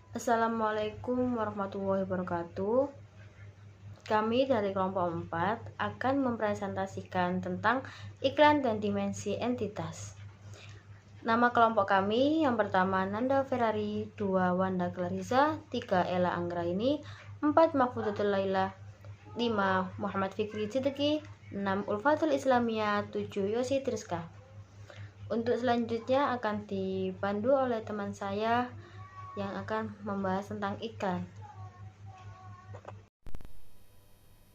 Assalamualaikum warahmatullahi wabarakatuh. Kami dari kelompok 4 akan mempresentasikan tentang iklan dan dimensi entitas. Nama kelompok kami yang pertama Nanda Ferrari, 2 Wanda Clarissa, 3 Ella Anggraini, 4 Mahfudatul Laila, 5 Muhammad Fikri Siddiqi, 6 Ulfatul Islamiyah, 7 Yosi Triska. Untuk selanjutnya akan dipandu oleh teman saya yang akan membahas tentang iklan.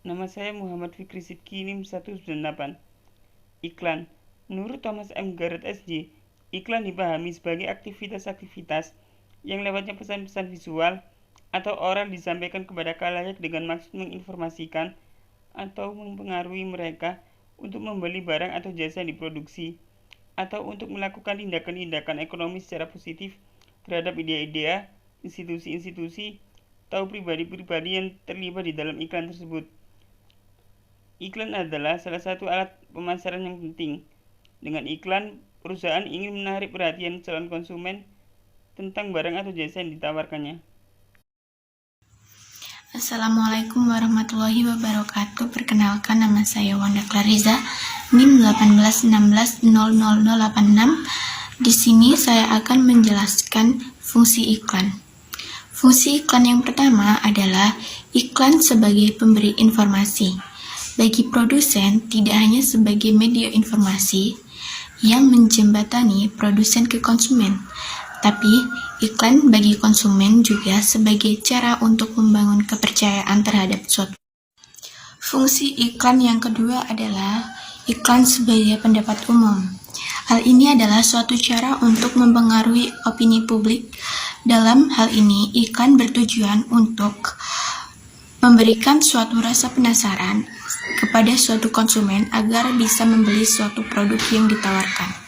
Nama saya Muhammad Fikri Sidki, NIM 198. Iklan. Menurut Thomas M. Garrett SJ, iklan dipahami sebagai aktivitas-aktivitas yang lewatnya pesan-pesan visual atau oral disampaikan kepada khalayak dengan maksud menginformasikan atau mempengaruhi mereka untuk membeli barang atau jasa yang diproduksi, atau untuk melakukan tindakan-tindakan ekonomi secara positif terhadap idea-idea, institusi-institusi, atau pribadi-pribadi yang terlibat di dalam iklan tersebut. Iklan adalah salah satu alat pemasaran yang penting. Dengan iklan, perusahaan ingin menarik perhatian calon konsumen tentang barang atau jasa yang ditawarkannya. Assalamualaikum warahmatullahi wabarakatuh. Perkenalkan, nama saya Wanda Clarissa, NIM 181600086. Di sini saya akan menjelaskan fungsi iklan. Fungsi iklan yang pertama adalah iklan sebagai pemberi informasi. Bagi produsen, tidak hanya sebagai media informasi yang menjembatani produsen ke konsumen, tapi iklan bagi konsumen juga sebagai cara untuk membangun kepercayaan terhadap suatu. Fungsi iklan yang kedua adalah iklan sebagai pendapat umum. Hal ini adalah suatu cara untuk mempengaruhi opini publik. Dalam hal ini, iklan bertujuan untuk memberikan suatu rasa penasaran kepada suatu konsumen agar bisa membeli suatu produk yang ditawarkan.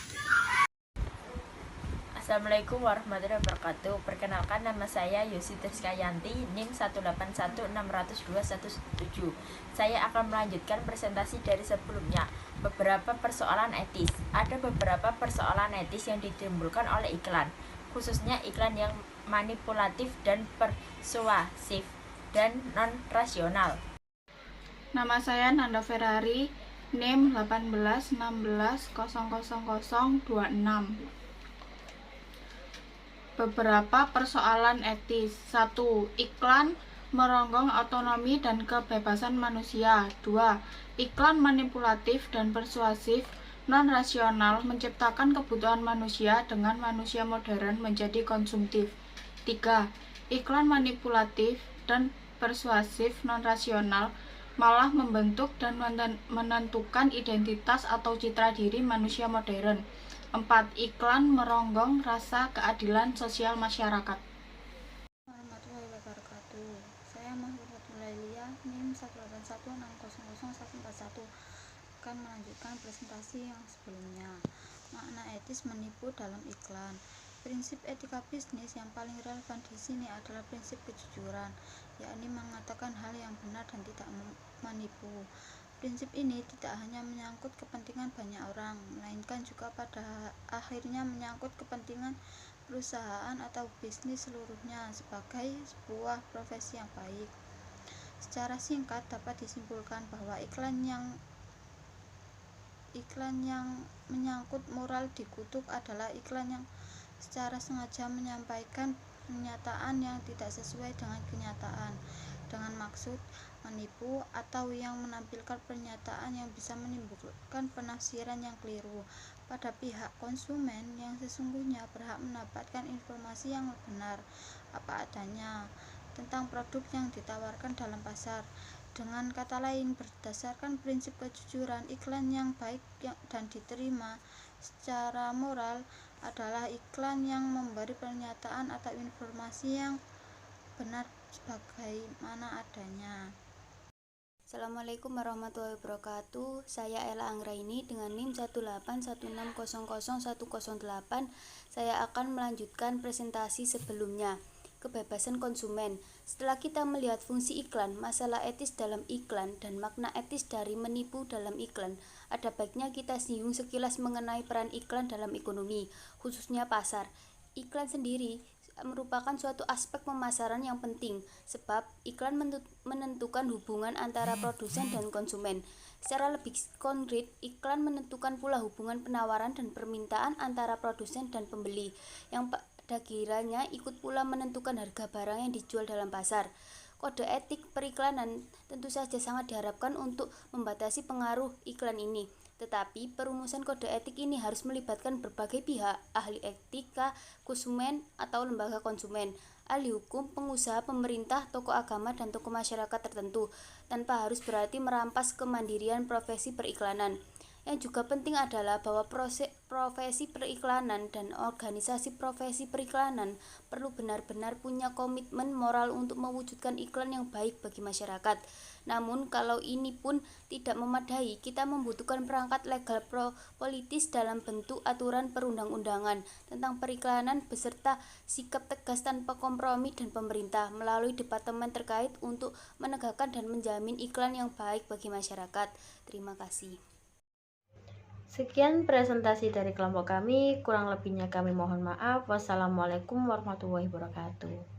Assalamualaikum warahmatullahi wabarakatuh. Perkenalkan, nama saya Yosi Triska Yanti, NIM 181602117. Saya akan melanjutkan presentasi dari sebelumnya. Beberapa persoalan etis. Ada beberapa persoalan etis yang ditimbulkan oleh iklan, khususnya iklan yang manipulatif dan persuasif dan non-rasional. Nama saya Nanda Ferrari, NIM 181600026. Beberapa persoalan etis. 1. Iklan meronggong otonomi dan kebebasan manusia. 2. Iklan manipulatif dan persuasif non-rasional menciptakan kebutuhan manusia dengan manusia modern menjadi konsumtif. 3. Iklan manipulatif dan persuasif non-rasional malah membentuk dan menentukan identitas atau citra diri manusia modern. 4. Iklan meronggong rasa keadilan sosial masyarakat. Warahmatullahi wabarakatuh. Saya Mahfudatul Laila, NIM 181600141 akan melanjutkan presentasi yang sebelumnya. Makna etis menipu dalam iklan. Prinsip etika bisnis yang paling relevan di sini adalah prinsip kejujuran, yakni mengatakan hal yang benar dan tidak menipu. Prinsip ini tidak hanya menyangkut kepentingan banyak orang, melainkan juga pada akhirnya menyangkut kepentingan perusahaan atau bisnis seluruhnya sebagai sebuah profesi yang baik. Secara singkat dapat disimpulkan bahwa iklan yang menyangkut moral dikutuk adalah iklan yang secara sengaja menyampaikan pernyataan yang tidak sesuai dengan kenyataan dengan maksud menipu, atau yang menampilkan pernyataan yang bisa menimbulkan penafsiran yang keliru pada pihak konsumen yang sesungguhnya berhak mendapatkan informasi yang benar apa adanya tentang produk yang ditawarkan dalam pasar. Dengan kata lain, berdasarkan prinsip kejujuran, iklan yang baik dan diterima secara moral adalah iklan yang memberi pernyataan atau informasi yang benar sebagaimana adanya. Assalamualaikum warahmatullahi wabarakatuh. Saya Ella Anggraini dengan NIM 181600108. Saya akan melanjutkan presentasi sebelumnya. Kebebasan konsumen. Setelah kita melihat fungsi iklan, masalah etis dalam iklan, dan makna etis dari menipu dalam iklan, ada baiknya kita singgung sekilas mengenai peran iklan dalam ekonomi, khususnya pasar. Iklan sendiri merupakan suatu aspek pemasaran yang penting, sebab iklan menentukan hubungan antara produsen dan konsumen. Secara lebih konkret, iklan menentukan pula hubungan penawaran dan permintaan antara produsen dan pembeli, yang pada kiranya ikut pula menentukan harga barang yang dijual dalam pasar. Kode etik periklanan tentu saja sangat diharapkan untuk membatasi pengaruh iklan ini. Tetapi perumusan kode etik ini harus melibatkan berbagai pihak, ahli etika, konsumen atau lembaga konsumen, ahli hukum, pengusaha, pemerintah, tokoh agama, dan tokoh masyarakat tertentu, tanpa harus berarti merampas kemandirian profesi periklanan. Yang juga penting adalah bahwa profesi periklanan dan organisasi profesi periklanan perlu benar-benar punya komitmen moral untuk mewujudkan iklan yang baik bagi masyarakat. Namun kalau ini pun tidak memadai, kita membutuhkan perangkat legal politis dalam bentuk aturan perundang-undangan tentang periklanan beserta sikap tegas tanpa kompromi dan pemerintah melalui departemen terkait untuk menegakkan dan menjamin iklan yang baik bagi masyarakat. Terima kasih. Sekian presentasi dari kelompok kami, kurang lebihnya kami mohon maaf. Wassalamualaikum warahmatullahi wabarakatuh.